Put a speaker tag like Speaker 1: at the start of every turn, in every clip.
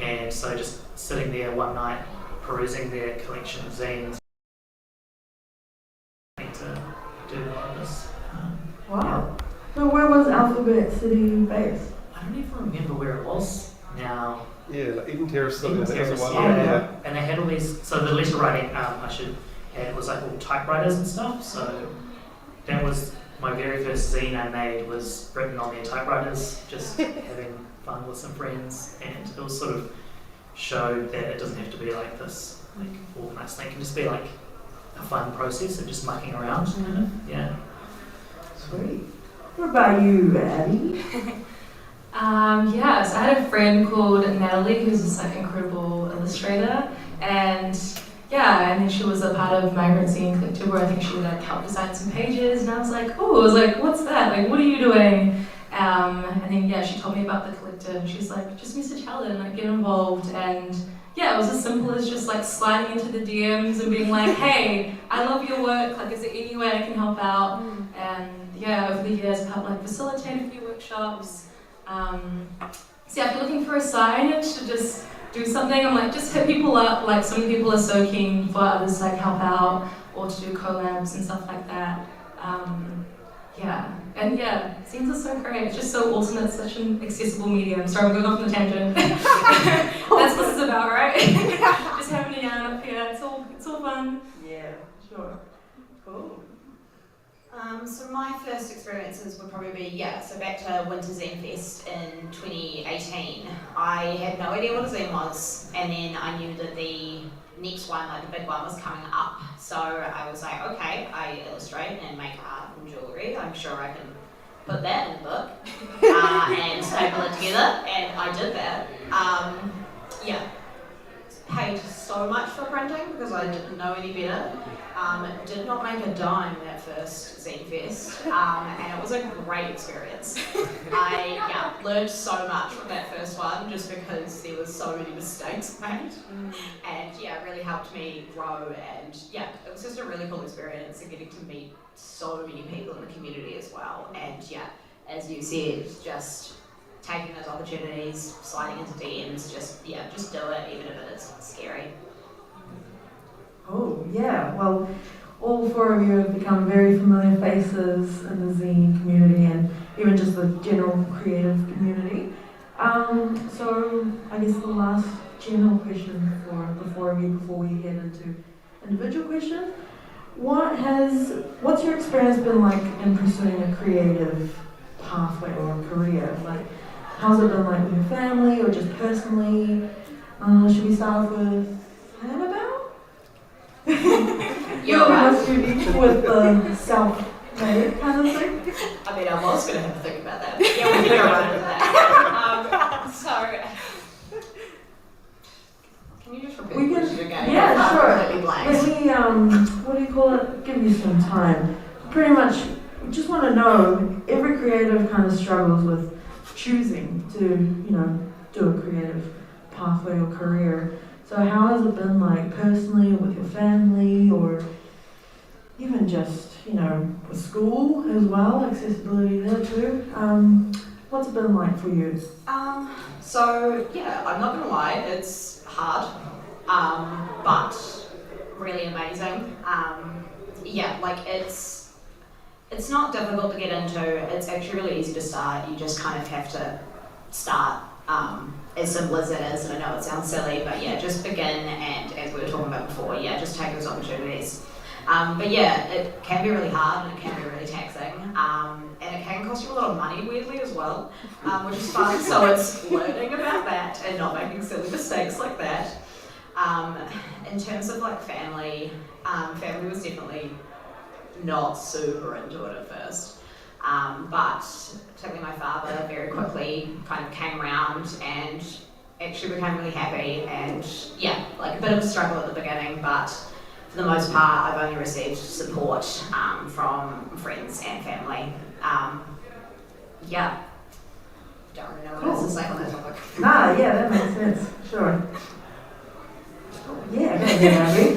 Speaker 1: And so just sitting there one night, perusing their collection of zines, to do all of this.
Speaker 2: Wow. So where was Alphabet City based?
Speaker 1: I don't even remember where it was now.
Speaker 3: Yeah, like Eden Terrace.
Speaker 1: Eden Terrace,
Speaker 2: yeah.
Speaker 1: And they had all these, so the letter writing I should add was like all typewriters and stuff, so that was my very first zine I made, was written on their typewriters, just having fun with some friends, and it was sort of showed that it doesn't have to be like this like organised thing, it can just be like a fun process of just mucking around, kind of. Yeah.
Speaker 2: Sweet. What about you, Abby?
Speaker 4: So I had a friend called Natalie who's this like incredible illustrator, and then she was a part of Migrant Zine-trepeneurs, where I think she would like help design some pages, and I was like, what's that? Like, what are you doing? And then she told me about the collective, and she's like, just message Helen, like get involved, and it was as simple as just like sliding into the DMs and being like, hey, I love your work, like is there any way I can help out? And over the years I've helped like facilitate a few workshops. If you're looking for a signage to just do something, I'm like, just hit people up, like so many people are so keen for others to like help out or to do collabs and stuff like that. Zines are so great, it's just so awesome, it's such an accessible medium. Sorry, I'm going off on a tangent. That's what this is about, right? Just having a yarn up here, it's all fun.
Speaker 2: Yeah, sure. Cool.
Speaker 5: So my first experiences would probably be, so back to Winter Zinefest in 2018. I had no idea what a zine was, and then I knew that the next one, like the big one, was coming up. So I was like, okay, I illustrate and make art and jewellery. I'm sure I can put that in a book and staple it together, and I did that. Paid so much for printing because I didn't know any better. Did not make a dime that first Zinefest, and it was a great experience. I learned so much from that first one just because there was so many mistakes made, and it really helped me grow, and it was just a really cool experience and getting to meet so many people in the community as well, and as you said, just taking those opportunities, sliding into DMs, just do it even if it is scary.
Speaker 2: Oh, yeah. Well, all four of you have become very familiar faces in the zine community and even just the general creative community. So I guess the last general question for the four of you before we head into individual questions. What's your experience been like in pursuing a creative pathway or a career? Like, how's it been like with your family or just personally? Should we start with Annabelle?
Speaker 5: You're right.
Speaker 2: Unique with the self-made kind of thing.
Speaker 5: I mean, I was going to have to think about that. Yeah, we can go right with that. Can you just repeat the question again?
Speaker 2: Yeah, sure.
Speaker 5: Let me blank.
Speaker 2: Let me, give you some time. Pretty much, we just want to know, every creative kind of struggles with choosing to, do a creative pathway or career. So how has it been like personally with your family or even just, with school as well, accessibility there too? What's it been like for you?
Speaker 5: I'm not going to lie, it's hard, but really amazing. It's not difficult to get into, it's actually really easy to start, you just kind of have to start. As simple as it is, and I know it sounds silly, but just begin, and as we were talking about before, just take those opportunities. It can be really hard and it can be really taxing, and it can cost you a lot of money, weirdly, as well, which is fun, so it's learning about that and not making silly mistakes like that. In terms of family, family was definitely not super into it at first. But particularly my father very quickly kind of came around and actually became really happy, and a bit of a struggle at the beginning, but for the most part I've only received support from friends and family. Don't really know what else to say on that topic.
Speaker 2: That makes sense, sure. Yeah, go ahead, Abby.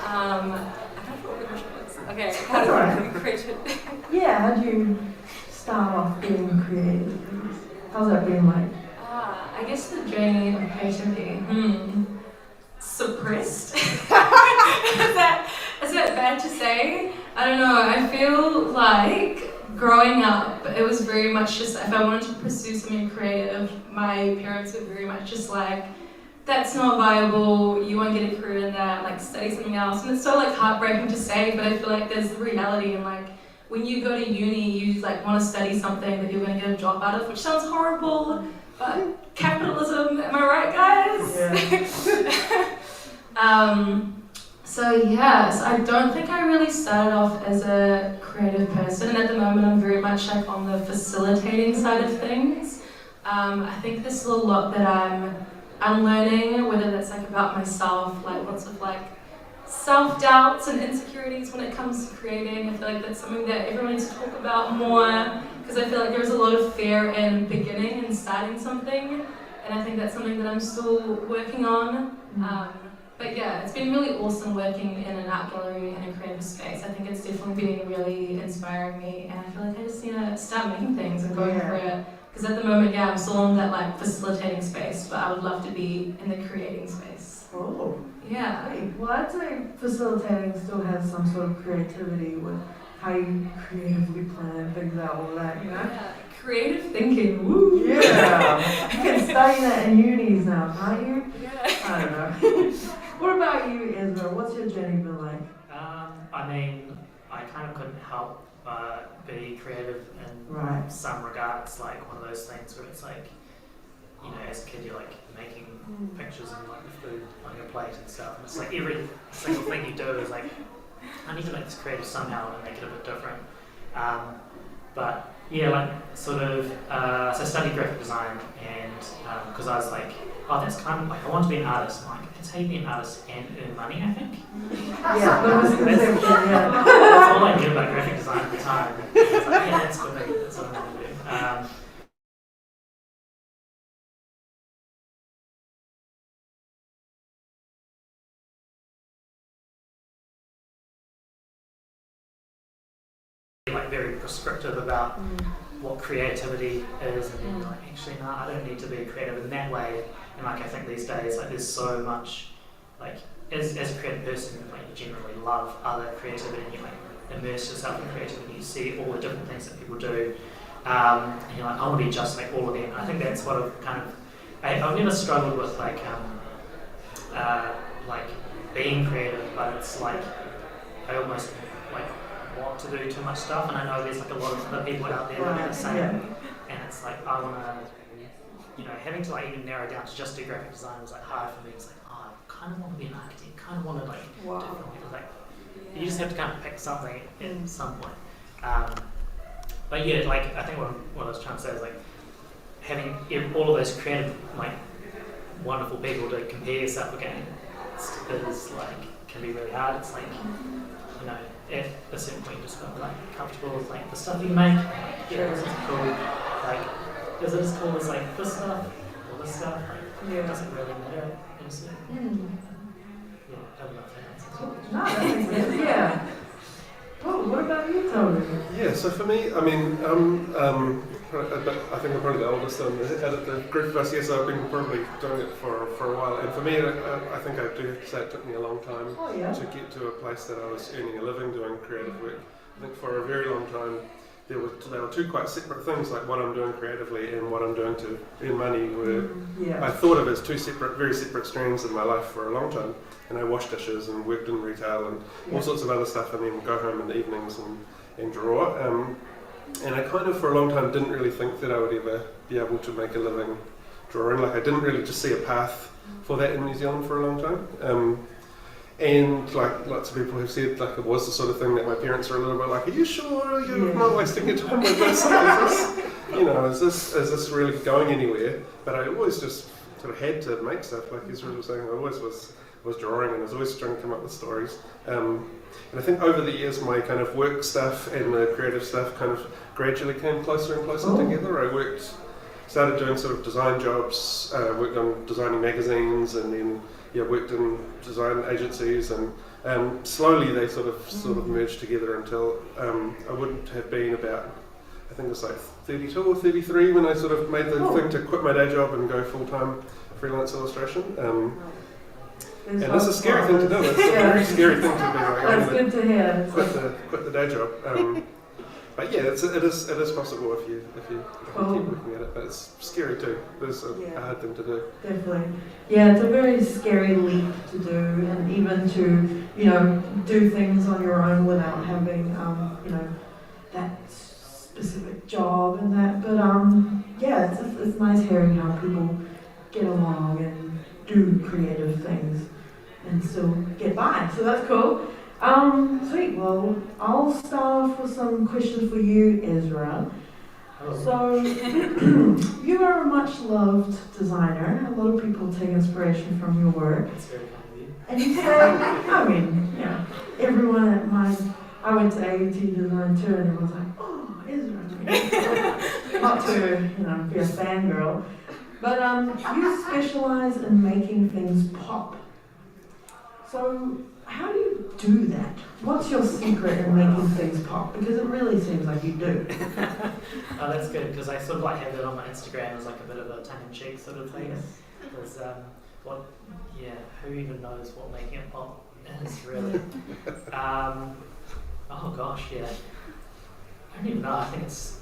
Speaker 4: I don't know what the question was. Okay,
Speaker 2: That's all right.
Speaker 4: be creative?
Speaker 2: How do you start off being creative? How's that been like?
Speaker 4: I I guess the journey of creativity, suppressed? is that bad to say? I don't know, I feel like growing up, it was very much just, if I wanted to pursue something creative, my parents were very much just like, that's not viable, you won't get a career in that, like study something else. And it's so like heartbreaking to say, but I feel like there's the reality in like, when you go to uni, you like want to study something that you're going to get a job out of, which sounds horrible, but capitalism, am I right, guys?
Speaker 2: Yeah.
Speaker 4: So I don't think I really started off as a creative person, and at the moment I'm very much like on the facilitating side of things. I think there's still a lot that I'm learning, whether that's like about myself, like lots of like self-doubts and insecurities when it comes to creating. I feel like that's something that everyone needs to talk about more, because I feel like there's a lot of fear in beginning and starting something, and I think that's something that I'm still working on. But yeah, it's been really awesome working in an art gallery in a creative space. I think it's definitely been really inspiring me, and I feel like I just need to start making things and going for it. Because at the moment, I'm still in that like facilitating space, but I would love to be in the creating space.
Speaker 2: Oh.
Speaker 4: Yeah.
Speaker 2: Great. Well, I'd say facilitating still has some sort of creativity with how you creatively plan things out, all that, you know?
Speaker 4: Yeah. Creative thinking, woo!
Speaker 2: Yeah! You can study that in unis now, can't you?
Speaker 4: Yeah.
Speaker 2: I don't know. What about you, Ezra? What's your journey been like?
Speaker 1: I mean, I kind of couldn't help be creative in some regards, like one of those things where it's like, you know, as a kid you're like making pictures and like the food on your plate and stuff, and it's like every single thing you do is like, I need to make this creative somehow and make it a bit different. But yeah, like sort of, so I studied graphic design, and because I was like, oh, that's kind of like, I want to be an artist. I'm like, that's how you be an artist and earn money, I think.
Speaker 2: Yeah,
Speaker 1: that's all I knew about graphic design at the time. I was like, yeah, that's good, that's what I want to do. Like very prescriptive about what creativity is, and like, actually no, I don't need to be creative in that way. And like I think these days, like there's so much, like as a creative person, like you generally love other creativity, and you like immerse yourself in creativity. You see all the different things that people do, and you're like, I want to be just like all of them. And I think that's what I've kind of, I've never struggled with like being creative, but it's like I almost like want to do too much stuff, and I know there's like a lot of other people out there that are the same, and it's like I want to, you know, having to like even narrow down to just do graphic design was like hard for me. It's like, oh, I kind of want to be an architect, kind of want to like do something. Like you just have to kind of pick something at some point. But yeah, like I think what I was trying to say is like having all of those creative, like wonderful people to compare yourself against is like can be really hard. It's like, you know, at a certain point you just got to be like comfortable with like the stuff you make. Like, yeah, this is cool. Like, is it as cool as like this stuff or this stuff? Like, it doesn't really matter. Yeah, I don't know if that answers your question.
Speaker 2: No, that makes sense. Yeah. Oh, what about you, Toby?
Speaker 3: Yeah, so for me, I mean, I think I'm probably the oldest at the group of us. Yes, I've been probably doing it for a while. And for me, I think I do have to say it took me a long time to get to a place that I was earning a living doing creative work. I think for a very long time, they were two quite separate things, like what I'm doing creatively and what I'm doing to earn money were, I thought of as two very separate streams in my life for a long time. And I washed dishes and worked in retail and all sorts of other stuff, and then go home in the evenings and draw. And I kind of for a long time didn't really think that I would ever be able to make a living drawing. Like I didn't really just see a path for that in New Zealand for a long time. And like lots of people have said, like it was the sort of thing that my parents were a little bit like, are you sure you're not wasting your time with this? Is this really going anywhere? But I always just sort of had to make stuff, like Ezra was saying. I always was drawing, and I was always trying to come up with stories. And I think over the years my kind of work stuff and the creative stuff kind of gradually came closer and closer together. I started doing sort of design jobs, worked on designing magazines, and then worked in design agencies, and slowly they sort of merged together until I wouldn't have been about I think it was like 32 or 33 when I sort of made the thing to quit my day job and go full-time freelance illustration. And that's a scary thing to do. It's a very scary thing to be like,
Speaker 2: That's good to hear.
Speaker 3: quit the day job. But yeah, it is possible if you keep looking at it. But it's scary too. It's a hard thing to do.
Speaker 2: Definitely. Yeah, it's a very scary leap to do, and even to do things on your own without having that specific job and that. But yeah, it's nice hearing how people get along and do creative things and still get by. So that's cool. Sweet. Well, I'll start off with some questions for you, Ezra. So, you are a much loved designer. A lot of people take inspiration from your work.
Speaker 1: It's very kind of you.
Speaker 2: And you say, everyone I went to AUT design too, and everyone's like, oh, Ezra. Not to, be a fangirl. But you specialize in making things pop. So, how do you do that? What's your secret in making things pop? Because it really seems like you do.
Speaker 1: Oh, that's good, because I sort of have it on my Instagram as like a bit of a tongue-in-cheek sort of thing. Because who even knows what making it pop is really? Oh gosh, yeah. I don't even know. I think it's.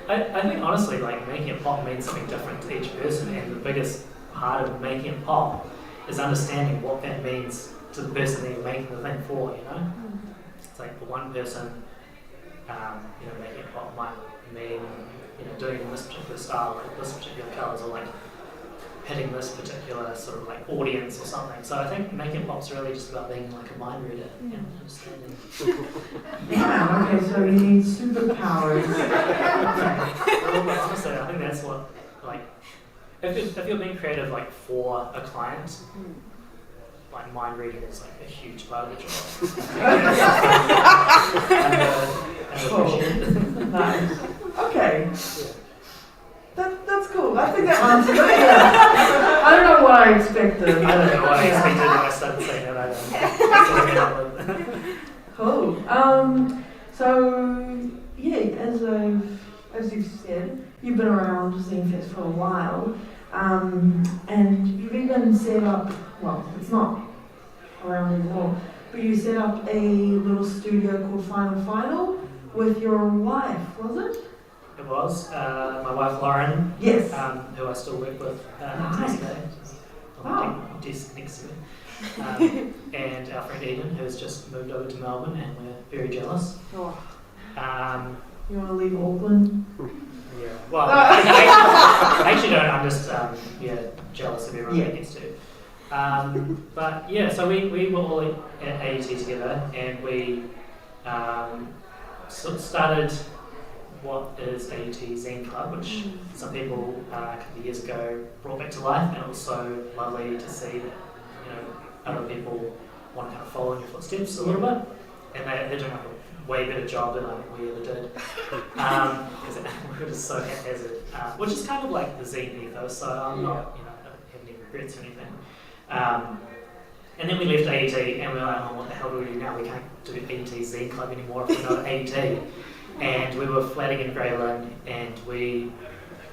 Speaker 1: I think honestly, like making it pop means something different to each person, and the biggest part of making it pop is understanding what that means to the person that you're making the thing for. It's like for one person, making it pop might mean doing this particular style, like this particular colours, or like hitting this particular sort of like audience or something. So I think making pop's really just about being like a mind reader and understanding.
Speaker 2: Yeah, okay, so you need superpowers.
Speaker 1: Well, honestly, I think that's what, like, if you're being creative like for a client, like mind reading is like a huge part of the job. and
Speaker 2: Nice. Okay.
Speaker 1: Yeah.
Speaker 2: That's cool. I think that answers it. Yeah. I don't know what I expected.
Speaker 1: I don't know what I expected when I started saying that either.
Speaker 2: Cool. So yeah, as you've said, you've been around Zinefest for a while, and you've even set up. Well, it's not around anymore, but you set up a little studio called Final with your wife, was it?
Speaker 1: It was my wife Lauren,
Speaker 2: Yes.
Speaker 1: who I still work with
Speaker 2: Nice.
Speaker 1: today.
Speaker 2: Wow.
Speaker 1: Desk next to me. And our friend Eden, who's just moved over to Melbourne, and we're very jealous.
Speaker 2: Oh.
Speaker 1: Um,
Speaker 2: You want to leave Auckland?
Speaker 1: yeah. Well, I actually don't. I'm just jealous of everyone that gets to. But yeah, so we were all at AUT together, and we sort of started what is AUT Zine Club, which some people a couple of years ago brought back to life, and it was so lovely to see that other people want to kind of follow in your footsteps a little bit, and they're doing like a way better job than we ever did, because we were just so haphazard, which is kind of like the zine ethos. So I'm not, I don't have any regrets or anything. And then we left AUT, and we were like, oh, what the hell do we do now? We can't do AUT Zine Club anymore if we're not at AUT. And we were flatting in Greyland, and we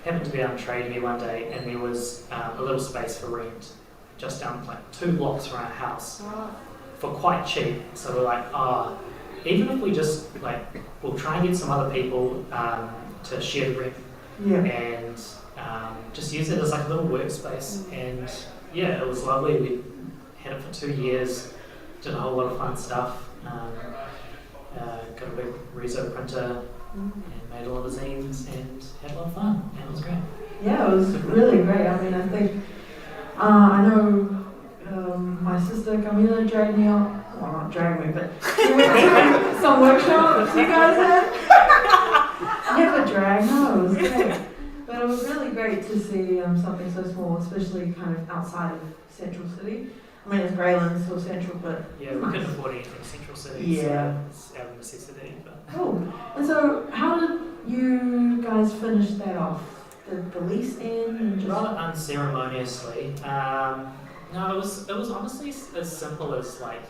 Speaker 1: happened to be on Trade Me one day, and there was a little space for rent just down like 2 blocks from our house for quite cheap. So we're like, even if we just we'll try and get some other people to share the rent and just use it as like a little workspace. And yeah, it was lovely. We had it for 2 years, did a whole lot of fun stuff. Got a big Rezo printer and made a lot of zines and had a lot of fun, and it was great.
Speaker 2: Yeah, it was really great. I mean, I think, I know my sister Camila dragged me out, well not dragged me, but she went to some workshops you guys had. Never dragged, no, it was great. But it was really great to see something so small, especially kind of outside of Central City. I mean, it's Greyland, still central, but
Speaker 1: yeah, we couldn't afford anything in Central City,
Speaker 2: yeah.
Speaker 1: So it's out of necessity. But
Speaker 2: cool. And so, how did you guys finish that off? Did the lease end? And just
Speaker 1: rather unceremoniously. No, it was honestly as simple as like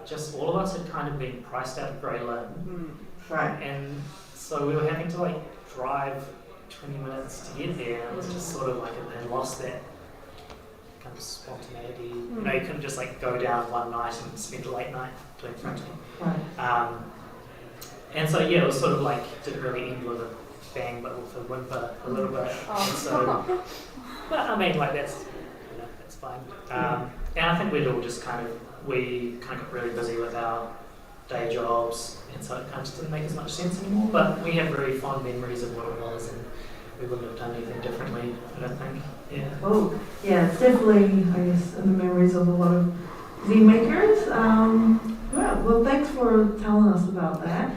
Speaker 1: just all of us had kind of been priced out of Grey Lynn,
Speaker 2: Right.
Speaker 1: and so we were having to like drive 20 minutes to get there, and it was just sort of like it lost that kind of spontaneity. You know, you couldn't just like go down one night and spend a late night doing printing.
Speaker 2: Right.
Speaker 1: And so yeah, it was sort of like didn't really end with a bang, but with a whimper a little bit. And so, but I mean, like that's fine. And I think we'd all just kind of got really busy with our day jobs, and so it kind of just didn't make as much sense anymore. But we have very fond memories of what it was, and we wouldn't have done anything differently, I don't think. Yeah.
Speaker 2: Oh, yeah, it's definitely, I guess, in the memories of a lot of zine makers. Well, thanks for telling us about that.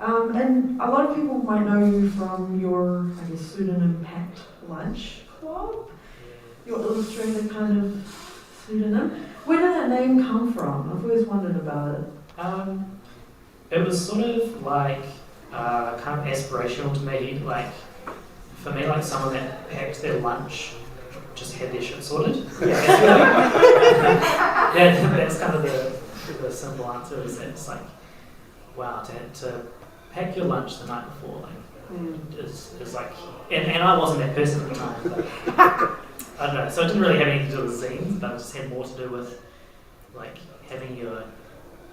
Speaker 2: And a lot of people might know you from your, I guess, pseudonym Packed Lunch Club, your illustrator kind of pseudonym. Where did that name come from? I've always wondered about it.
Speaker 1: It was sort of like kind of aspirational to me. Like for me, like someone that packed their lunch just had their shit sorted.
Speaker 2: Yeah.
Speaker 1: That's kind of the simple answer. Is that it's like, wow, to pack your lunch the night before, like, is like, and I wasn't that person at the time. But, I don't know. So it didn't really have anything to do with zines, but it just had more to do with like having your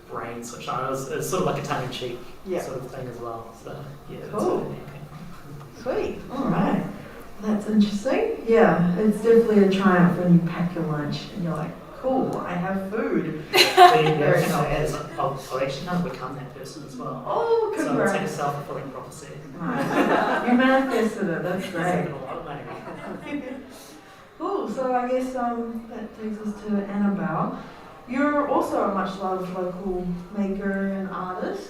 Speaker 1: brain switched on. It was sort of like a tongue-in-cheek sort of thing as well. So yeah, that's
Speaker 2: Cool.
Speaker 1: where that came from.
Speaker 2: Sweet. All right. That's interesting. Yeah, it's definitely a triumph when you pack your lunch and you're like, cool, I have food.
Speaker 1: The other thing I'll add is I'll actually kind of become that person as well.
Speaker 2: Oh,
Speaker 1: So it's
Speaker 2: congrats.
Speaker 1: like a self-fulfilling prophecy.
Speaker 2: Right. You manifested it. That's great.
Speaker 1: Saving a lot of money.
Speaker 2: Cool. So I guess that takes us to Annabelle. You're also a much loved local maker and artist.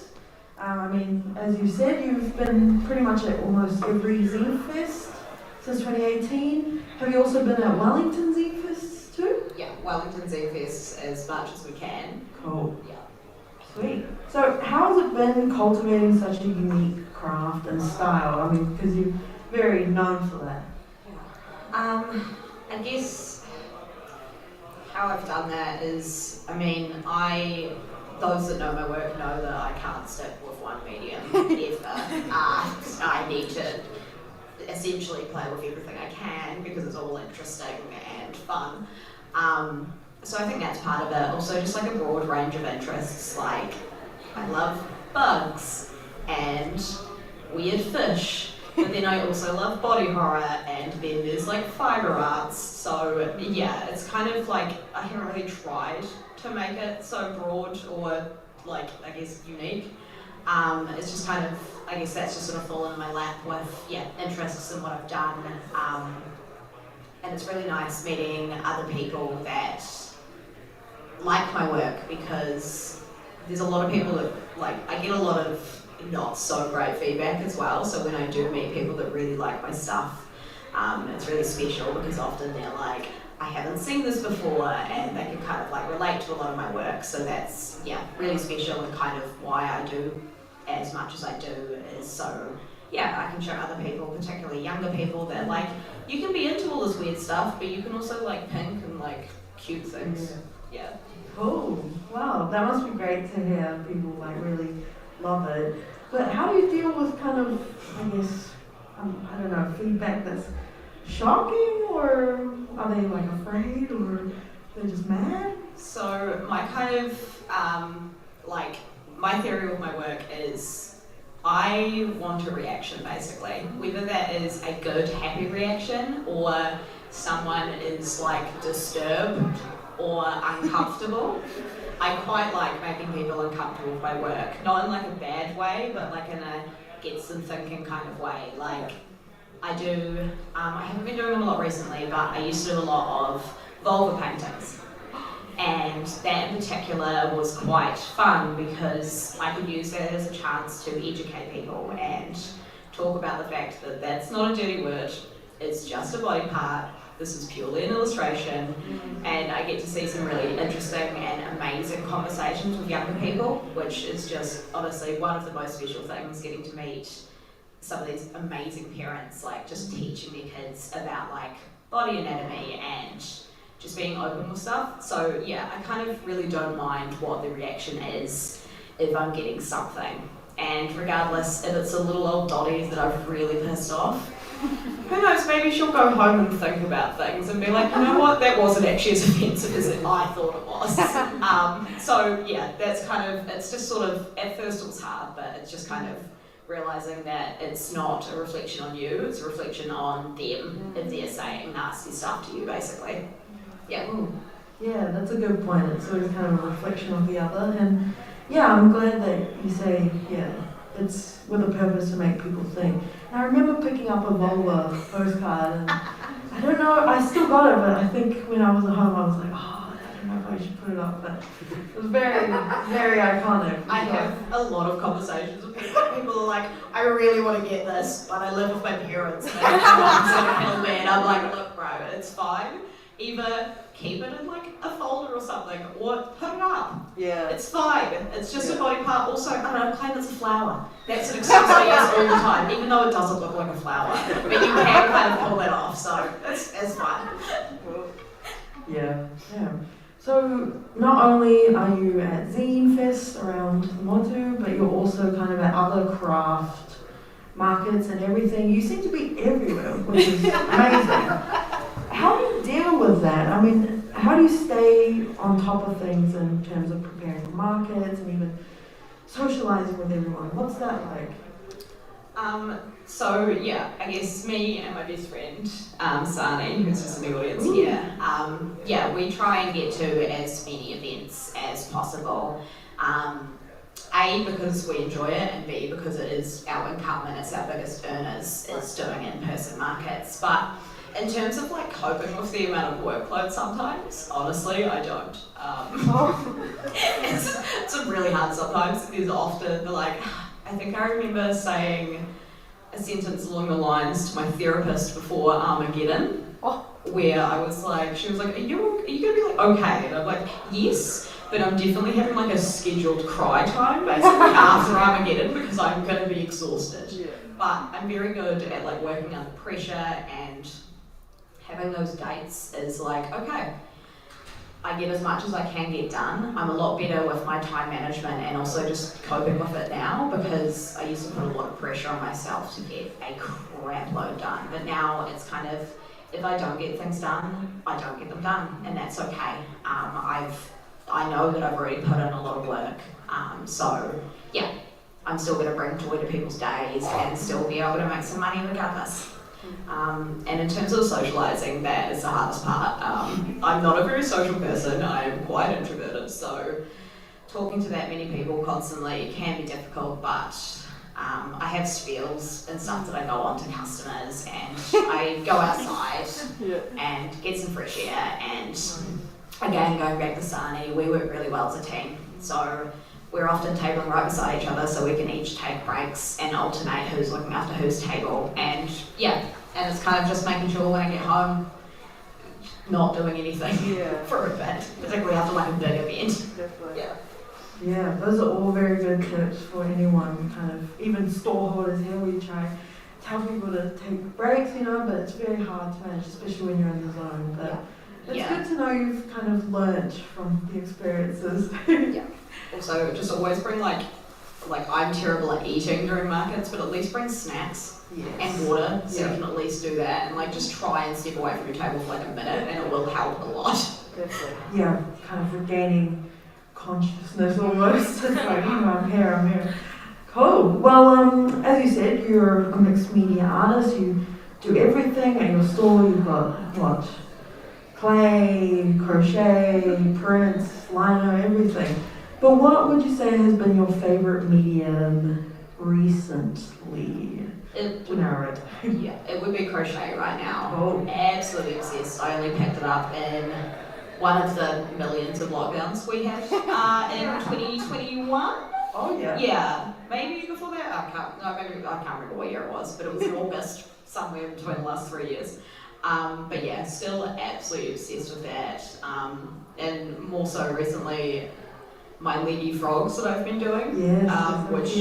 Speaker 2: I mean, as you said, you've been pretty much at almost every Zinefest since 2018. Have you also been at Wellington Zinefest too?
Speaker 5: Yeah, Wellington Zinefest as much as we can.
Speaker 2: Cool.
Speaker 5: Yeah.
Speaker 2: Sweet. So how has it been cultivating such a unique craft and style? I mean, because you're very known for that.
Speaker 5: I guess how I've done that is, I mean, those that know my work know that I can't stick with one medium ever. I need to essentially play with everything I can because it's all interesting and fun. So I think that's part of it. Also just like a broad range of interests, like I love bugs and weird fish, but then I also love body horror, and then there's like fiber arts. So yeah, it's kind of like I haven't really tried to make it so broad or like I guess unique. It's just kind of, I guess that's just sort of fallen in my lap with interests in what I've done. And it's really nice meeting other people that like my work, because there's a lot of people that I get a lot of not so great feedback as well. So when I do meet people that really like my stuff, it's really special because often they're like, I haven't seen this before, and they can kind of relate to a lot of my work. So that's really special, and kind of why I do as much as I do is so I can show other people, particularly younger people, that you can be into all this weird stuff, but you can also like pink and cute things. Yeah.
Speaker 2: Cool. Wow, that must be great to hear people really love it. But how do you deal with kind of, I guess, I don't know, feedback that's shocking, or are they afraid, or they're just mad?
Speaker 5: So my kind of my theory with my work is I want a reaction, basically, whether that is a good happy reaction or someone is disturbed or uncomfortable. I quite like making people uncomfortable with my work, not in a bad way, but in a gets them thinking kind of way. I do, I haven't been doing them a lot recently, but I used to do a lot of vulva paintings. And that in particular was quite fun because I could use that as a chance to educate people and talk about the fact that that's not a dirty word, it's just a body part, this is purely an illustration, and I get to see some really interesting and amazing conversations with younger people, which is just honestly one of the most special things, getting to meet some of these amazing parents, just teaching their kids about body anatomy and just being open with stuff. So yeah, I kind of really don't mind what the reaction is if I'm getting something. And regardless if it's a little old Dottie that I've really pissed off, who knows, maybe she'll go home and think about things and be like, you know what, that wasn't actually as offensive as I thought it was. So yeah, that's kind of, it's just sort of, at first it was hard, but it's just kind of realising that it's not a reflection on you, it's a reflection on them if they're saying nasty stuff to you, basically. Yeah.
Speaker 2: Yeah, that's a good point. It's always kind of a reflection of the other. And yeah, I'm glad that you say, yeah, it's with a purpose to make people think. And I remember picking up a Volva postcard, and I don't know, I still got it, but I think when I was at home I was like, oh, I don't know if I should put it up, but it was very, very iconic.
Speaker 5: I have a lot of conversations with people. People are like, I really want to get this, but I live with my parents and my mom's gonna kill me. And I'm like, look bro, it's fine. Either keep it in like a folder or something, or put it up.
Speaker 2: Yeah.
Speaker 5: It's fine. It's just a body part. Also, I don't know, claim it's a flower. That's an excuse I use all the time, even though it doesn't look like a flower. But you can kind of pull that off, so it's fine.
Speaker 2: Yeah. So not only are you at Zine-Fest around the Motu, but you're also kind of at other craft markets and everything. You seem to be everywhere, which is amazing. How do you deal with that? I mean, how do you stay on top of things in terms of preparing for markets and even socializing with everyone? What's that like?
Speaker 5: So yeah, I guess me and my best friend, Sani, who's just in the audience here, yeah, we try and get to as many events as possible. A, because we enjoy it, and B, because it is our income and it's our biggest earners, is doing in-person markets. But in terms of like coping with the amount of workload sometimes, honestly, I don't. It's really hard sometimes. There's often like, I think I remember saying a sentence along the lines to my therapist before Armageddon, where I was like, she was like, are you gonna be like okay? And I'm like, yes, but I'm definitely having like a scheduled cry time basically after Armageddon because I'm gonna be exhausted. Yeah. But I'm very good at like working under pressure, and having those dates is like, okay, I get as much as I can get done. I'm a lot better with my time management and also just coping with it now, because I used to put a lot of pressure on myself to get a crap load done. But now it's kind of, if I don't get things done, I don't get them done, and that's okay. I know that I've already put in a lot of work, so yeah, I'm still going to bring joy to people's days and still be able to make some money regardless. And in terms of socialising, that is the hardest part. I'm not a very social person, I'm quite introverted, so talking to that many people constantly can be difficult, but I have spiels and stuff that I go on to customers, and I go outside and get some fresh air, and again, going back to Sani, we work really well as a team, so we're often tabling right beside each other so we can each take breaks and alternate who's looking after whose table. And yeah, and it's kind of just making sure when I get home, not doing anything for a bit, particularly after like a big event.
Speaker 2: Definitely. Yeah, those are all very good tips for anyone, kind of, even store holders here. We try to tell people to take breaks, but it's very hard to manage, especially when you're in the zone. But it's good to know you've kind of learnt from the experiences.
Speaker 5: Also, just always bring like I'm terrible at eating during markets, but at least bring snacks and water, so you can at least do that, and like just try and step away from your table for like a minute, and it will help a lot.
Speaker 2: Definitely. Yeah, kind of regaining consciousness almost. It's like, I'm here. Cool. Well, as you said, you're a mixed media artist. You do everything at your store. You've got what? Clay, crochet, prints, lino, everything. But what would you say has been your favourite medium recently?
Speaker 5: It would be crochet right now.
Speaker 2: Oh.
Speaker 5: Absolutely obsessed. I only picked it up in one of the millions of lockdowns we had in 2021.
Speaker 2: Oh yeah.
Speaker 5: Yeah, maybe before that. I can't remember what year it was, but it was in August, somewhere between the last 3 years. But yeah, still absolutely obsessed with that. And more so recently, my leggy frogs that I've been doing, which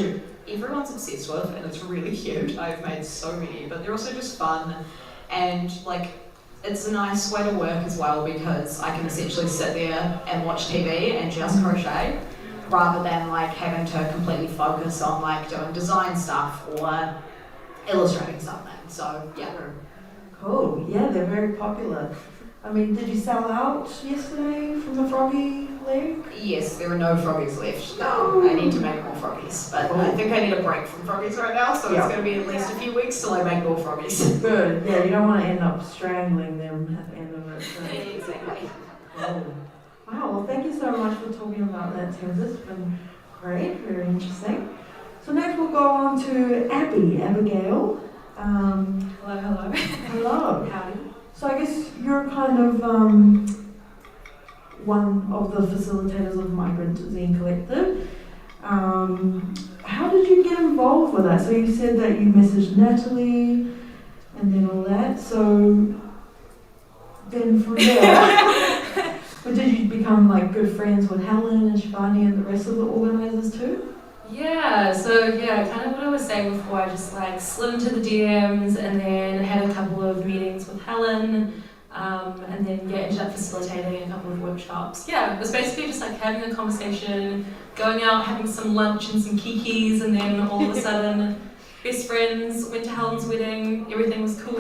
Speaker 5: everyone's obsessed with, and it's really cute. I've made so many, but they're also just fun, and like it's a nice way to work as well because I can essentially sit there and watch TV and just crochet rather than like having to completely focus on like doing design stuff or illustrating something. So yeah.
Speaker 2: Cool. Yeah, they're very popular. I mean, did you sell out yesterday from the froggy leg?
Speaker 5: Yes, there are no froggies left.
Speaker 2: No.
Speaker 5: I need to make more froggies, but I think I need a break from froggies right now, so it's going to be at least a few weeks till I make more froggies.
Speaker 2: Good. Yeah, you don't want to end up strangling them at the end of it. So.
Speaker 5: Exactly.
Speaker 2: Oh. Wow, well thank you so much for talking about that, Tempest. It's been great, very interesting. So next we'll go on to Abigail.
Speaker 4: Hello.
Speaker 2: Hello.
Speaker 4: Howdy.
Speaker 2: So I guess you're kind of one of the facilitators of Migrant Zine Collective. How did you get involved with that? So you said that you messaged Natalie and then all that. So then from there, but did you become like good friends with Helen and Shivani and the rest of the organisers too?
Speaker 4: Yeah, kind of what I was saying before, I just like slid into the DMs and then had a couple of meetings with Helen, and then ended up facilitating a couple of workshops. Yeah, it was basically just like having a conversation, going out, having some lunch and some kikis, and then all of a sudden, best friends, went to Helen's wedding, everything was cool.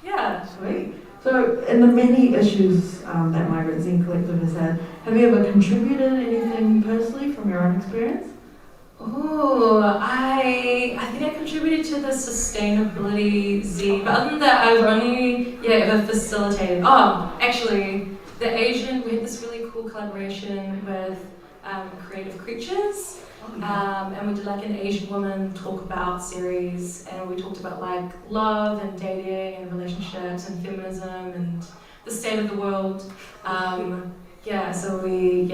Speaker 4: Yeah.
Speaker 2: Sweet. So, in the many issues that Migrant Zine Collective has had, have you ever contributed anything personally from your own experience?
Speaker 4: Oh, I think I contributed to the sustainability zine, but other than that, I've only ever facilitated. Oh, actually, we had this really cool collaboration with Creative Creatures. And we did like an Asian woman talk about series, and we talked about like love and dating and relationships and feminism and the state of the world. So we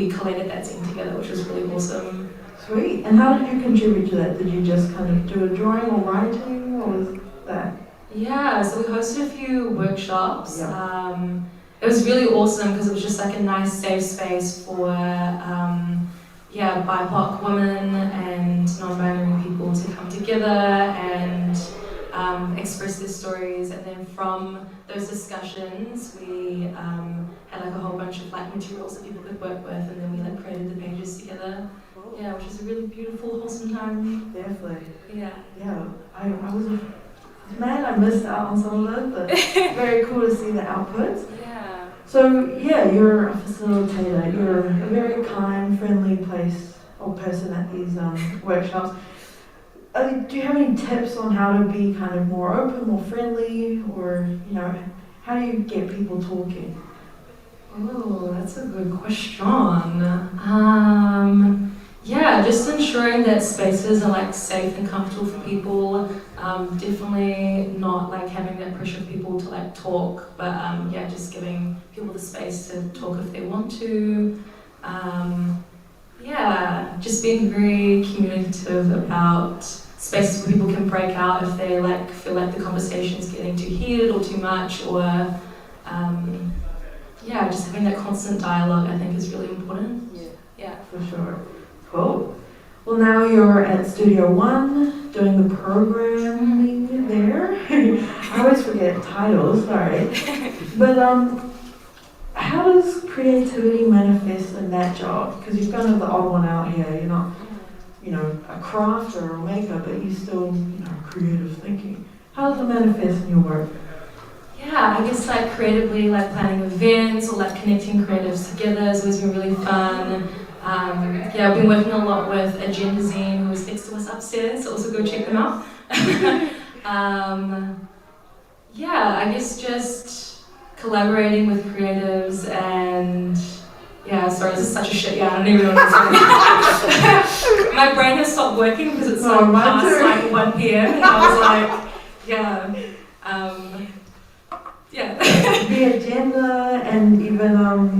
Speaker 4: collated that zine together, which was really awesome.
Speaker 2: Sweet. And how did you contribute to that? Did you just kind of do a drawing or writing, or was that?
Speaker 4: Yeah, so we hosted a few workshops.
Speaker 2: Yeah.
Speaker 4: It was really awesome because it was just like a nice safe space for BIPOC women and non-binary people to come together and express their stories. And then from those discussions, we had like a whole bunch of like materials that people could work with, and then we like created the pages together.
Speaker 2: Cool.
Speaker 4: Yeah, which was a really beautiful, wholesome time.
Speaker 2: Definitely.
Speaker 4: Yeah.
Speaker 2: Yeah. I was mad I missed out on some of it, but very cool to see the outputs.
Speaker 4: Yeah.
Speaker 2: So yeah, you're a facilitator. You're a very kind, friendly person at these workshops. Do you have any tips on how to be kind of more open, more friendly, or how do you get people talking?
Speaker 4: Oh, that's a good question. Just ensuring that spaces are like safe and comfortable for people. Definitely not like having that pressure of people to like talk, but just giving people the space to talk if they want to. Just being very communicative about spaces where people can break out if they like feel like the conversation's getting too heated or too much, or just having that constant dialogue I think is really important. Yeah.
Speaker 2: For sure. Cool. Well, now you're at Studio One doing the programming there. I always forget titles, sorry. But how does creativity manifest in that job? Because you're kind of the odd one out here. You're not, a crafter or a maker, but you still, creative thinking. How does it manifest in your work?
Speaker 4: Yeah, I guess like creatively, like planning events or like connecting creatives together has always been really fun. I've been working a lot with Agenda Zine, who's next to us upstairs, so also go check them out. I guess just collaborating with creatives and sorry, this is such a shit, I don't even know what I'm saying. My brain has stopped working because it's past like 1 p.m. and I was like,
Speaker 2: The Agenda and even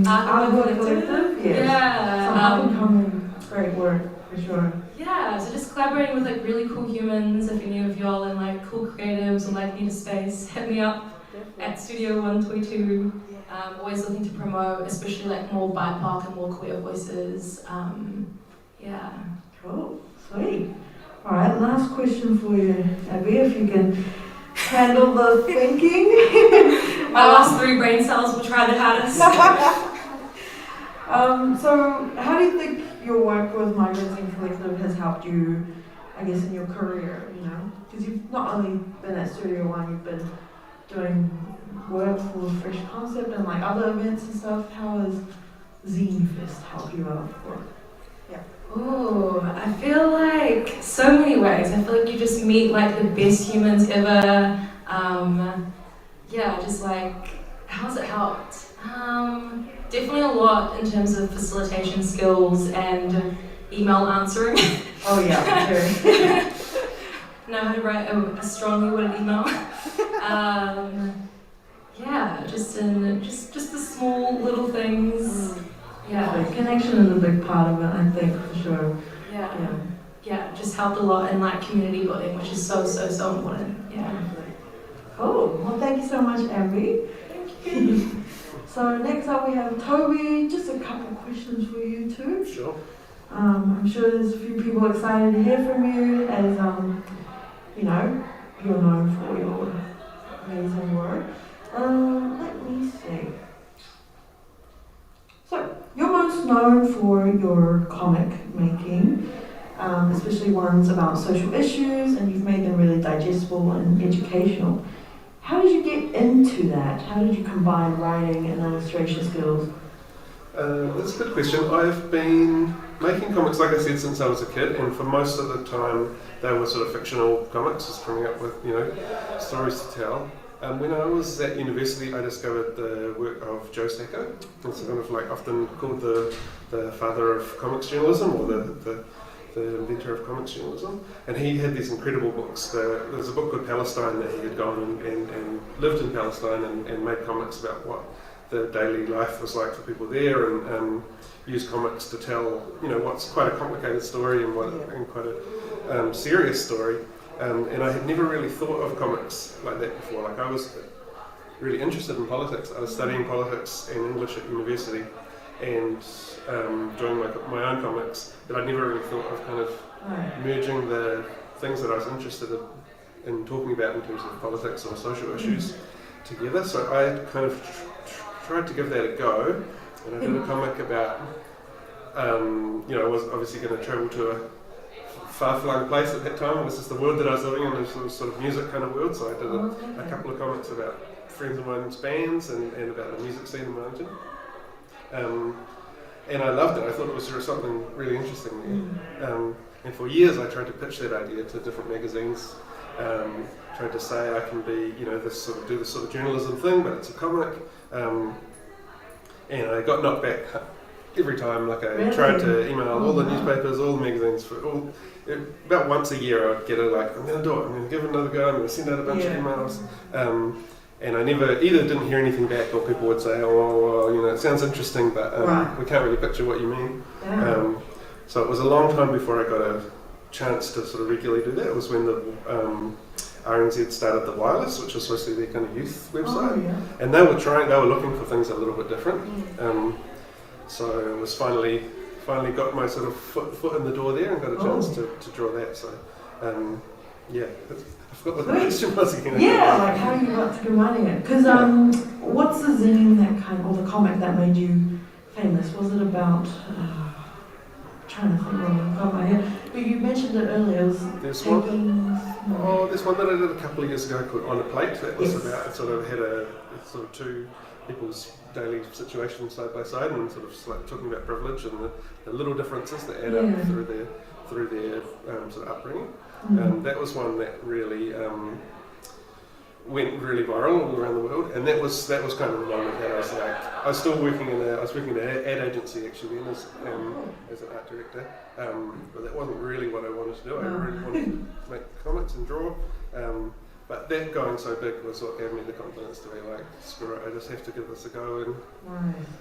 Speaker 2: Art Collective. Yes.
Speaker 4: Yeah.
Speaker 2: Some up and coming great work for sure.
Speaker 4: Yeah, so just collaborating with like really cool humans. If any of y'all and like cool creatives or like need a space, hit me up at Studio One Toi Two. Always looking to promote, especially like more BIPOC and more queer voices.
Speaker 2: Cool, sweet. All right, last question for you, Abby. If you can handle the thinking.
Speaker 4: My last 3 brain cells will try the hardest.
Speaker 2: So how do you think your work with Migrant Zine Collective has helped you, I guess, in your career, you know? Because you've not only been at Studio One, you've been doing work for Fresh Concept and like other events and stuff. How has Zinefest helped you out?
Speaker 4: Oh, I feel like so many ways. I feel like you just meet like the best humans ever. Yeah, just like, how's it helped? Definitely a lot in terms of facilitation skills and email answering.
Speaker 2: Oh yeah, sure.
Speaker 4: Know how to write a strongly worded email. Yeah, just the small little things. Yeah.
Speaker 2: Connection is a big part of it, I think, for sure.
Speaker 4: Yeah, just helped a lot in like community building, which is so important. Yeah.
Speaker 2: Cool. Well, thank you so much, Abby.
Speaker 4: Thank you.
Speaker 2: So next up we have Toby. Just a couple of questions for you too.
Speaker 3: Sure.
Speaker 2: I'm sure there's a few people excited to hear from you, as you know, you're known for your amazing work. Let me see. So, you're most known for your comic making, especially ones about social issues, and you've made them really digestible and educational. How did you get into that? How did you combine writing and illustration skills?
Speaker 3: That's a good question. I've been making comics, like I said, since I was a kid, and for most of the time they were sort of fictional comics, just coming up with, you know, stories to tell. When I was at university, I discovered the work of Joe Sacco. It's kind of like often called the father of comics journalism, or the inventor of comics journalism. And he had these incredible books. There's a book called Palestine that he had gone and lived in Palestine and made comics about what the daily life was like for people there, and used comics to tell, you know, what's quite a complicated story and quite a serious story. And I had never really thought of comics like that before. Like, I was really interested in politics. I was studying politics and English at university, and doing my own comics, but I'd never really thought of kind of merging the things that I was interested in talking about in terms of politics or social issues together. So I kind of tried to give that a go, and I did a comic about, you know, I was obviously going to travel to a far-flung place at that time. It was just the world that I was living in, this sort of music kind of world. So I did a couple of comics about friends of mine's bands and about the music scene in Wellington. And I loved it. I thought it was something really interesting there. And for years I tried to pitch that idea to different magazines. Tried to say I can be, you know, do this sort of journalism thing, but it's a comic. And I got knocked back every time. Like, I tried to email all the newspapers, all the magazines, about once a year I'd get I'm going to do it, I'm going to give it another go, I'm going to send out a bunch of emails. And I never didn't hear anything back, or people would say, oh, well, you know, it sounds interesting, but we can't really picture what you mean. So it was a long time before I got a chance to sort of regularly do that. It was when the RNZ started the Wireless, which was supposed to be their kind of youth website, and they were looking for things a little bit different. So it was finally got my sort of foot in the door there and got a chance to draw that. So I forgot what the question was again.
Speaker 2: Like how you got to combining it. Because what's the zine or the comic that made you famous? Was it about? Trying to think on the top of my head. But you mentioned it earlier.
Speaker 3: There's one that I did a couple of years ago called On a Plate. That was about, it sort of had sort of two people's daily situations side by side, and sort of like talking about privilege and the little differences that add up through their sort of upbringing. That was one that really went really viral all around the world, and that was kind of the moment that I was still working in an ad agency actually then as an art director, but that wasn't really what I wanted to do. I really wanted to make comics and draw, but that going so big was what gave me the confidence to be like, screw it, I just have to give this a go and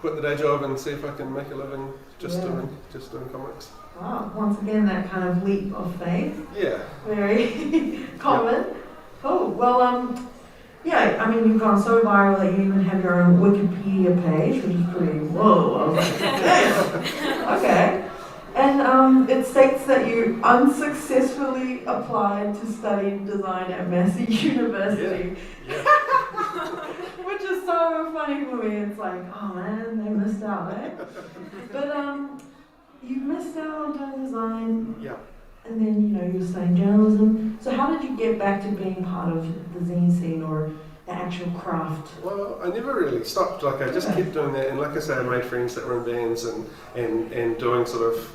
Speaker 3: quit the day job and see if I can make a living just doing comics.
Speaker 2: Wow, once again that kind of leap of faith.
Speaker 3: Yeah.
Speaker 2: Very common. Cool. Well, I mean, you've gone so viral that you even have your own Wikipedia page, which is pretty whoa. I was like, damn. Okay. And it states that you unsuccessfully applied to study design at Massey University.
Speaker 3: Yeah.
Speaker 2: Which is so funny for me. It's like, oh man, they missed out, eh? But you missed out on doing design.
Speaker 3: Yeah.
Speaker 2: And then, you were studying journalism. So how did you get back to being part of the zine scene or the actual craft?
Speaker 3: Well, I never really stopped. Like I just kept doing that, and like I say, I made friends that were in bands and doing sort of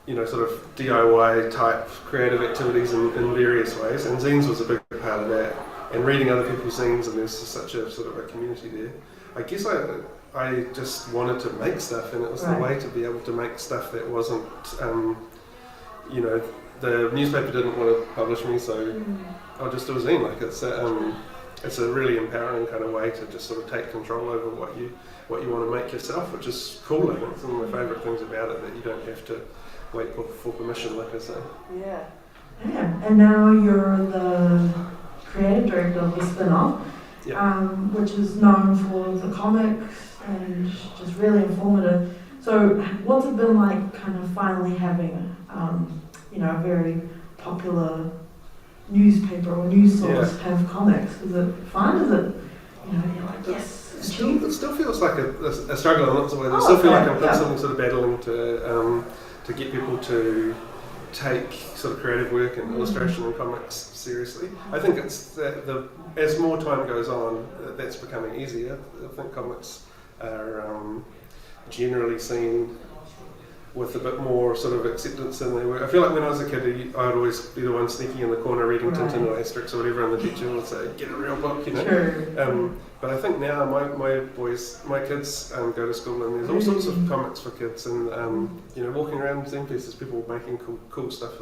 Speaker 3: DIY type creative activities in various ways. And zines was a big part of that. And reading other people's zines, and there's such a sort of a community there. I guess I just wanted to make stuff, and it was the way to be able to make stuff that wasn't, the newspaper didn't want to publish me, so I'll just do a zine. Like it's a really empowering kind of way to just sort of take control over what you want to make yourself, which is cool. I think it's one of my favourite things about it, that you don't have to wait for permission, like I say.
Speaker 2: Yeah. And now you're the creative director of the spin-off, which is known for the comics and just really informative. So what's it been like kind of finally having a very popular newspaper or news source have comics? Is it fun? Is it, you're like, yes, achieved?
Speaker 3: It still feels like a struggle in lots of ways. I still feel like I'm constantly sort of battling to get people to take sort of creative work and illustration and comics seriously. I think it's that as more time goes on, that's becoming easier. I think comics are generally seen with a bit more sort of acceptance than they were. I feel like when I was a kid, I would always be the one sneaking in the corner reading Tintin or Asterix or whatever, and the teacher would say, "Get a real book,"
Speaker 2: Sure.
Speaker 3: But I think now my kids go to school, and there's all sorts of comics for kids, and walking around Zinefest, there's people making cool stuff,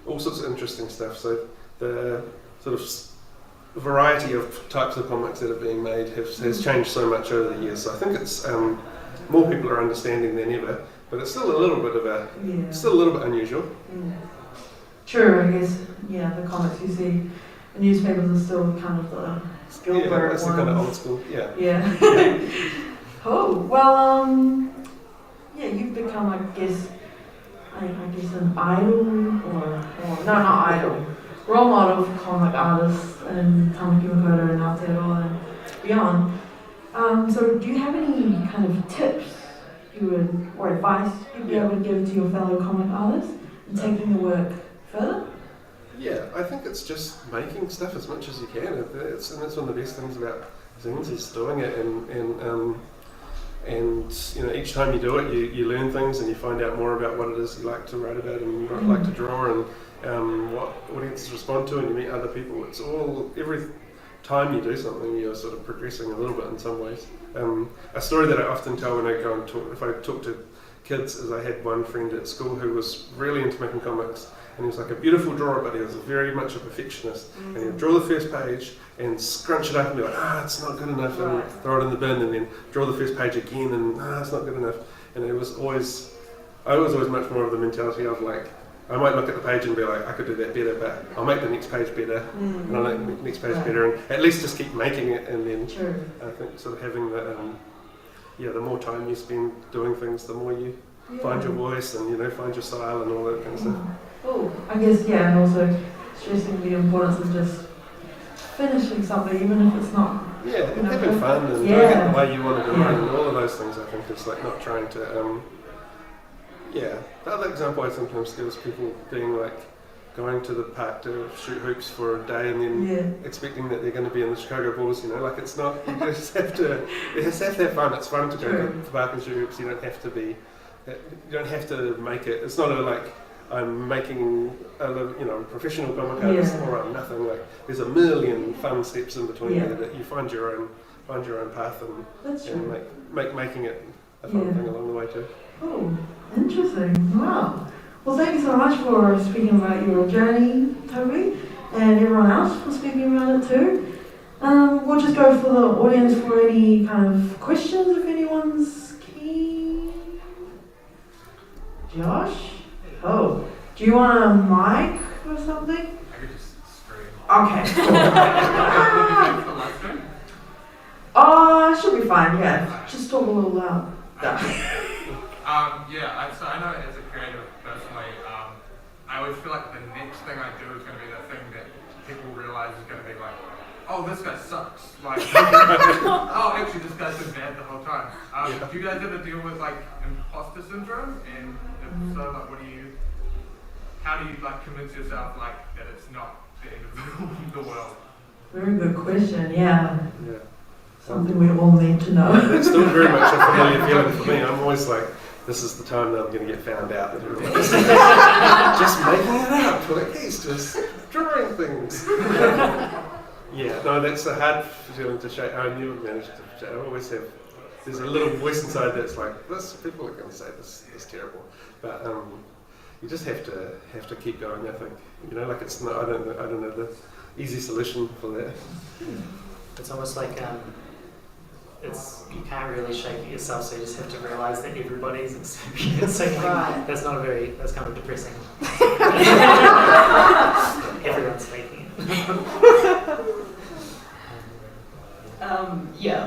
Speaker 3: all sorts of interesting stuff. So the sort of variety of types of comics that are being made has changed so much over the years. So I think it's more people are understanding than ever. But it's still a little bit unusual.
Speaker 2: Yeah. True, I guess. Yeah, the comics you see, the newspapers are still kind of the Spielberg
Speaker 3: it's
Speaker 2: ones.
Speaker 3: kind of old school. Yeah.
Speaker 2: Yeah. Cool. Well, you've become, I guess, an idol or no, not idol, role model for comic artists and Tāmaki and Aotearoa and beyond. So, do you have any kind of tips or advice you'd be able to give to your fellow comic artists and taking the work further?
Speaker 3: Yeah, I think it's just making stuff as much as you can. And that's one of the best things about zines is doing it, and each time you do it, you learn things and you find out more about what it is you like to write about and like to draw and what audiences respond to, and you meet other people. It's all every time you do something, you're sort of progressing a little bit in some ways. A story that I often tell when I go and if I talk to kids, is I had one friend at school who was really into making comics, and he was like a beautiful drawer, but he was very much a perfectionist. And he'd draw the first page and scrunch it up and be like, it's not good enough, and throw it in the bin, and then draw the first page again, and it's not good enough. And I was always much more of the mentality of like, I might look at the page and be like, I could do that better, but I'll make the next page better, and I'll make the next page better, and at least just keep making it, and then I think sort of having the more time you spend doing things, the more you find your voice and find your style and all that kind of stuff.
Speaker 2: Oh, I guess and also stressing the importance of just finishing something, even if it's not.
Speaker 3: Yeah, and having fun and doing it the way you want to do it, and all of those things. I think it's like not trying to. The other example I sometimes give is people being like going to the park to shoot hoops for a day and then expecting that they're going to be in the Chicago Bulls. Like it's not. You just have to. You just have to have fun. It's fun to go to the park and shoot hoops. You don't have to be. You don't have to make it. It's not like I'm making a professional comic artist or I'm nothing. Like there's a million fun steps in between there that you find your own path and making it a fun thing along the way too.
Speaker 2: Oh, interesting. Wow. Well, thank you so much for speaking about your journey, Toby, and everyone else for speaking about it too. We'll just go for the audience for any kind of questions if anyone's keen. Josh? Oh, do you want a mic or something?
Speaker 6: I could just scream.
Speaker 2: Okay, cool. Should be fine, yeah. Just talk a little loud.
Speaker 6: So I know as a creative personally, I always feel like the next thing I do is going to be the thing that people realise is going to be like, oh, this guy sucks. Like, oh, actually, this guy's been bad the whole time. Do you guys ever deal with like imposter syndrome? And if so, like, how do you like convince yourself like that it's not the end of the world?
Speaker 2: Very good question. Yeah. Something we all need to know.
Speaker 3: That's still very much a familiar feeling for me. I'm always like, this is the time that I'm going to get found out. Just making it up. Like, he's just drawing things. That's a hard feeling to shake. I never managed to shake. I always have. There's a little voice inside that's like, this. People are going to say this is terrible, but you just have to keep going. I think like it's not. I don't know the easy solution for that.
Speaker 1: It's almost like you can't really shake it yourself, so you just have to realise that everybody's experiencing. That's kind of depressing. Everyone's faking it.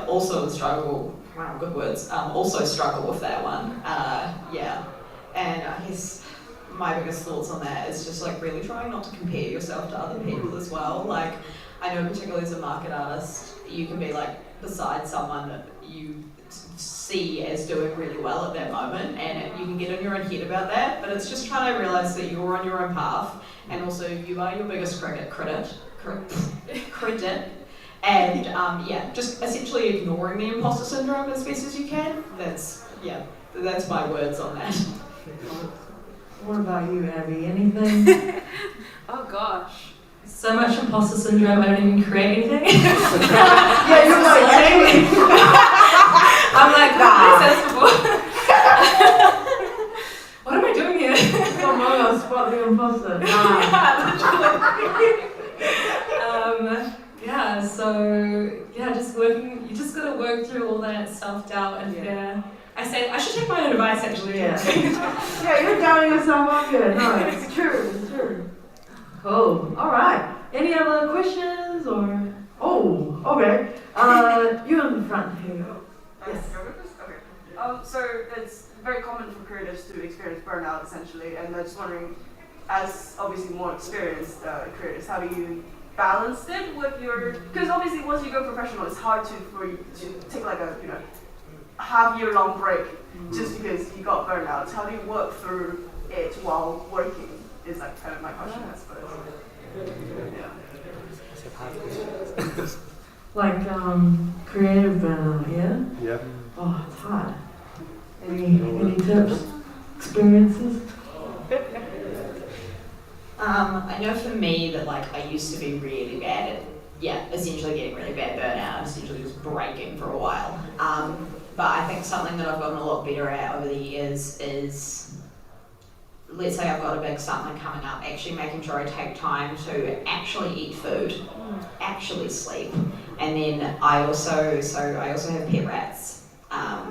Speaker 7: Also struggle. Wow, good words. Also struggle with that one. And I guess my biggest thoughts on that is just like really trying not to compare yourself to other people as well. Like, I know particularly as a market artist, you can be like beside someone that you see as doing really well at that moment, and you can get in your own head about that, but it's just trying to realise that you're on your own path, and also you are your biggest critic, and just essentially ignoring the imposter syndrome as best as you can. That's my words on that.
Speaker 2: What about you, Abby? Anything?
Speaker 4: Oh gosh. So much imposter syndrome, I don't even create anything.
Speaker 2: You're like, actually.
Speaker 4: I'm like, what did I say this before? What am I doing here?
Speaker 2: Come on, spot the imposter.
Speaker 4: Just working, you just gotta work through all that self-doubt and fear. I should take my own advice actually.
Speaker 2: You're doubting yourself on good. No, it's true. Cool. All right. Any other questions or? Oh, okay. You in the front here. Yes.
Speaker 8: Okay. So it's very common for creatives to experience burnout essentially, and I'm just wondering, as obviously more experienced creatives, how do you balance it with your? Because obviously once you go professional, it's hard for you to take like a half-year-long break just because you got burnout. How do you work through it while working? Is like kind of my question, I suppose.
Speaker 2: Like creative burnout, yeah? Oh, it's hard. Any tips, experiences?
Speaker 5: I know for me that like I used to be really bad at essentially getting really bad burnout, essentially just breaking for a while. But I think something that I've gotten a lot better at over the years is, let's say I've got a big something coming up, actually making sure I take time to actually eat food, actually sleep, and then I also have pet rats.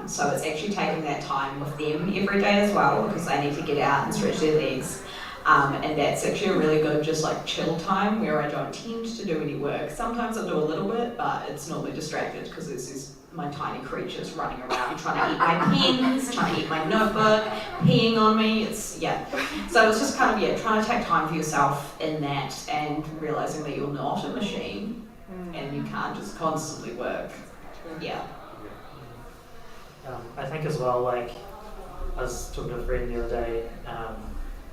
Speaker 5: So it's actually taking that time with them every day as well, because they need to get out and stretch their legs. And that's actually a really good just like chill time where I don't tend to do any work. Sometimes I do a little bit, but it's normally distracted because there's my tiny creatures running around trying to eat my pens, trying to eat my notebook, peeing on me. So it's just kind of trying to take time for yourself in that and realising that you're not a machine and you can't just constantly work.
Speaker 1: I think as well, like I was talking to a friend the other day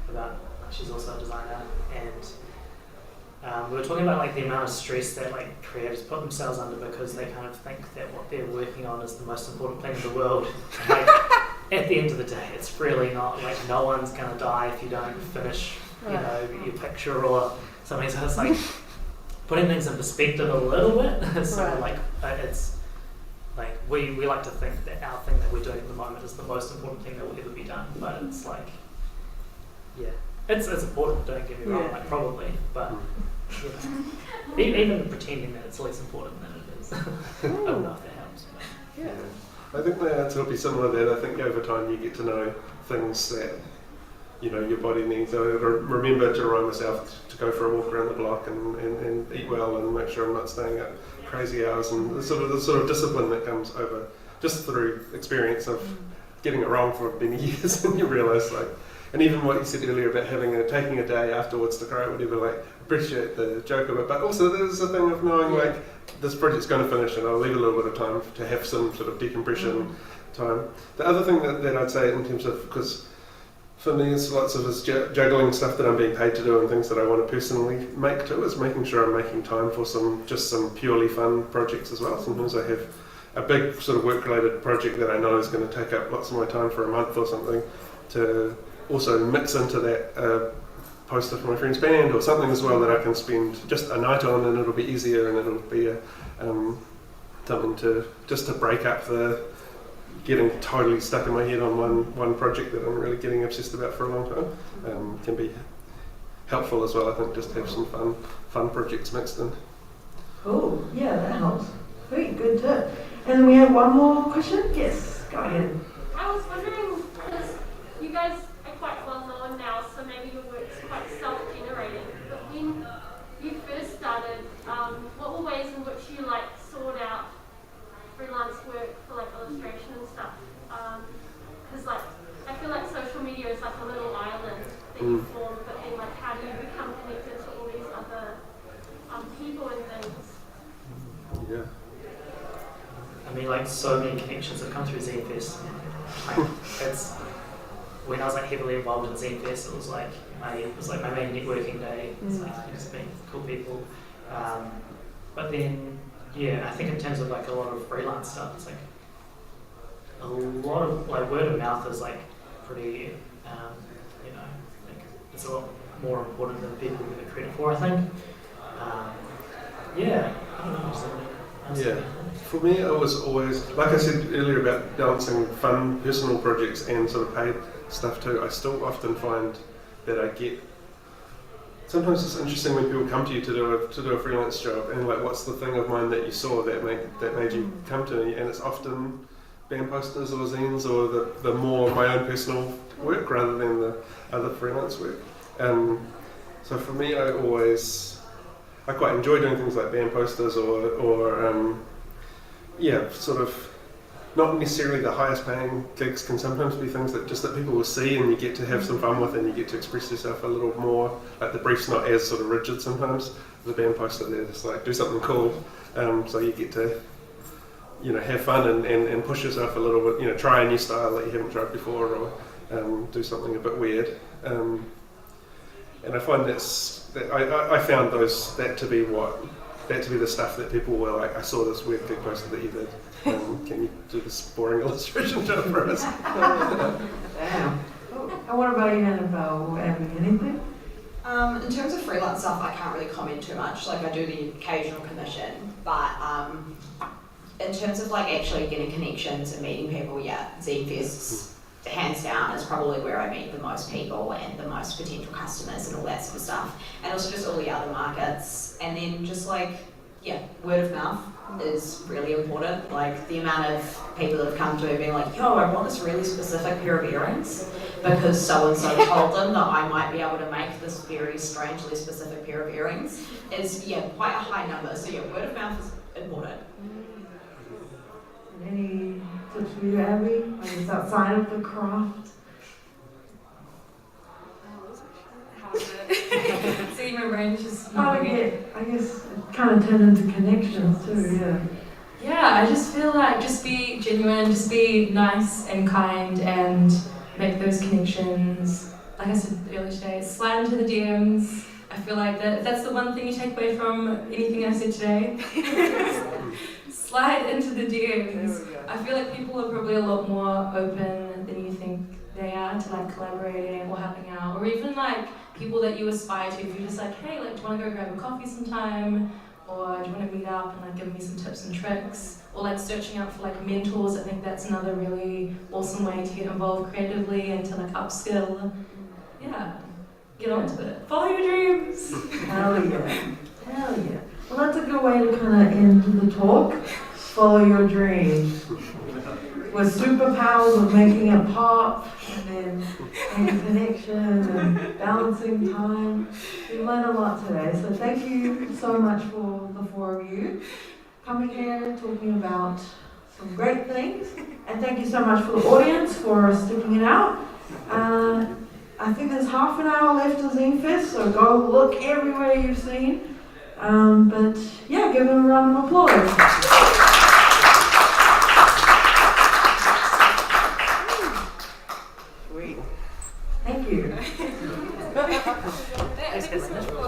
Speaker 1: about, she's also a designer, and we were talking about like the amount of stress that like creators put themselves under because they kind of think that what they're working on is the most important thing in the world. Like, at the end of the day, it's really not. Like, no one's gonna die if you don't finish, your picture or something. So it's like putting things in perspective a little bit. So like it's like we like to think that our thing that we're doing at the moment is the most important thing that will ever be done, but it's like it's important. Don't get me wrong, like probably, but even pretending that it's less important than it is. I don't know if that helps.
Speaker 3: I think the answer will be similar to that. I think over time you get to know things that your body needs. I remember to remind myself to go for a walk around the block and eat well and make sure I'm not staying up crazy hours, and the sort of discipline that comes over just through experience of getting it wrong for many years, and you realise like, and even what you said earlier about taking a day afterwards to cry, whatever, like appreciate the joke of it, but also there's a thing of knowing like this project's going to finish, and I'll leave a little bit of time to have some sort of decompression time. The other thing that I'd say in terms of, because for me it's lots of is juggling stuff that I'm being paid to do and things that I want to personally make too, is making sure I'm making time for some purely fun projects as well. Sometimes I have a big sort of work-related project that I know is going to take up lots of my time for a month or something, to also mix into that poster for my friend's band or something as well that I can spend just a night on, and it'll be easier, and it'll be something to break up the getting totally stuck in my head on one project that I'm really getting obsessed about for a long time. Can be helpful as well, I think, just to have some fun projects mixed in.
Speaker 2: Cool, yeah, that helps. Great, good tip. And we have one more question? Yes, go ahead.
Speaker 9: I was wondering, because you guys are quite well known now, so maybe your work's quite self-generated, but when you first started, what were ways in which you like sought out freelance work for like illustration and stuff? Because like I feel like social media is like a little island that you form, but then like how do you become connected to all these other people and things?
Speaker 3: Yeah.
Speaker 1: I mean, like, so many connections have come through Zinefest. Like, it's when I was like heavily involved in Zinefest, it was like my main networking day. It's like you just meet cool people. But then, yeah, I think in terms of like a lot of freelance stuff, it's like a lot of like word of mouth is like pretty, like it's a lot more important than people give it credit for, I think. Yeah, I don't know.
Speaker 3: Yeah, for me it was always, like I said earlier about balancing fun personal projects and sort of paid stuff too, I still often find that I get, sometimes it's interesting when people come to you to do a freelance job, and like what's the thing of mine that you saw that made you come to me, and it's often band posters or zines or the more my own personal work rather than the other freelance work. So for me I quite enjoy doing things like band posters or sort of not necessarily the highest paying gigs, can sometimes be things that people will see and you get to have some fun with, and you get to express yourself a little more. Like the brief's not as sort of rigid sometimes. The band poster, they're just like do something cool, so you get to have fun and push yourself a little bit, try a new style that you haven't tried before, or do something a bit weird. And I find I found that to be the stuff that people were like, I saw this weird gig poster that you did. Can you do this boring illustration job for us?
Speaker 2: Damn. And what about you, Annabelle or Abby? Anything?
Speaker 7: In terms of freelance stuff, I can't really comment too much. Like I do the occasional commission, but in terms of like actually getting connections and meeting people, Zinefests hands down is probably where I meet the most people and the most potential customers and all that sort of stuff, and also just all the other markets. And then just like word of mouth is really important. Like the amount of people that have come to me being like, yo, I want this really specific pair of earrings because so and so told them that I might be able to make this very strangely specific pair of earrings is quite a high number. So word of mouth is important.
Speaker 2: Any tips for you, Abby? I guess outside of the craft.
Speaker 4: See, my brain's just
Speaker 2: I guess it kind of turned into connections too,
Speaker 4: Yeah, I just feel like just be genuine, just be nice and kind and make those connections. Like I said earlier today, slide into the DMs. I feel like that's the one thing you take away from anything I said today. Slide into the DMs. I feel like people are probably a lot more open than you think they are to like collaborating or helping out, or even like people that you aspire to. If you're just like, hey, like, do you want to go grab a coffee sometime, or do you want to meet up and like give me some tips and tricks, or like searching out for like mentors. I think that's another really awesome way to get involved creatively and to like upskill. Get onto it. Follow your dreams.
Speaker 2: Hell yeah. Well, that's a good way to kind of end the talk. Follow your dreams. With superpowers of making it pop, and then making connection and balancing time. We learned a lot today, so thank you so much for the four of you coming here and talking about some great things. And thank you so much for the audience for sticking it out. I think there's half an hour left to Zinefest, so go look everywhere you've seen. But yeah, give them a round of applause.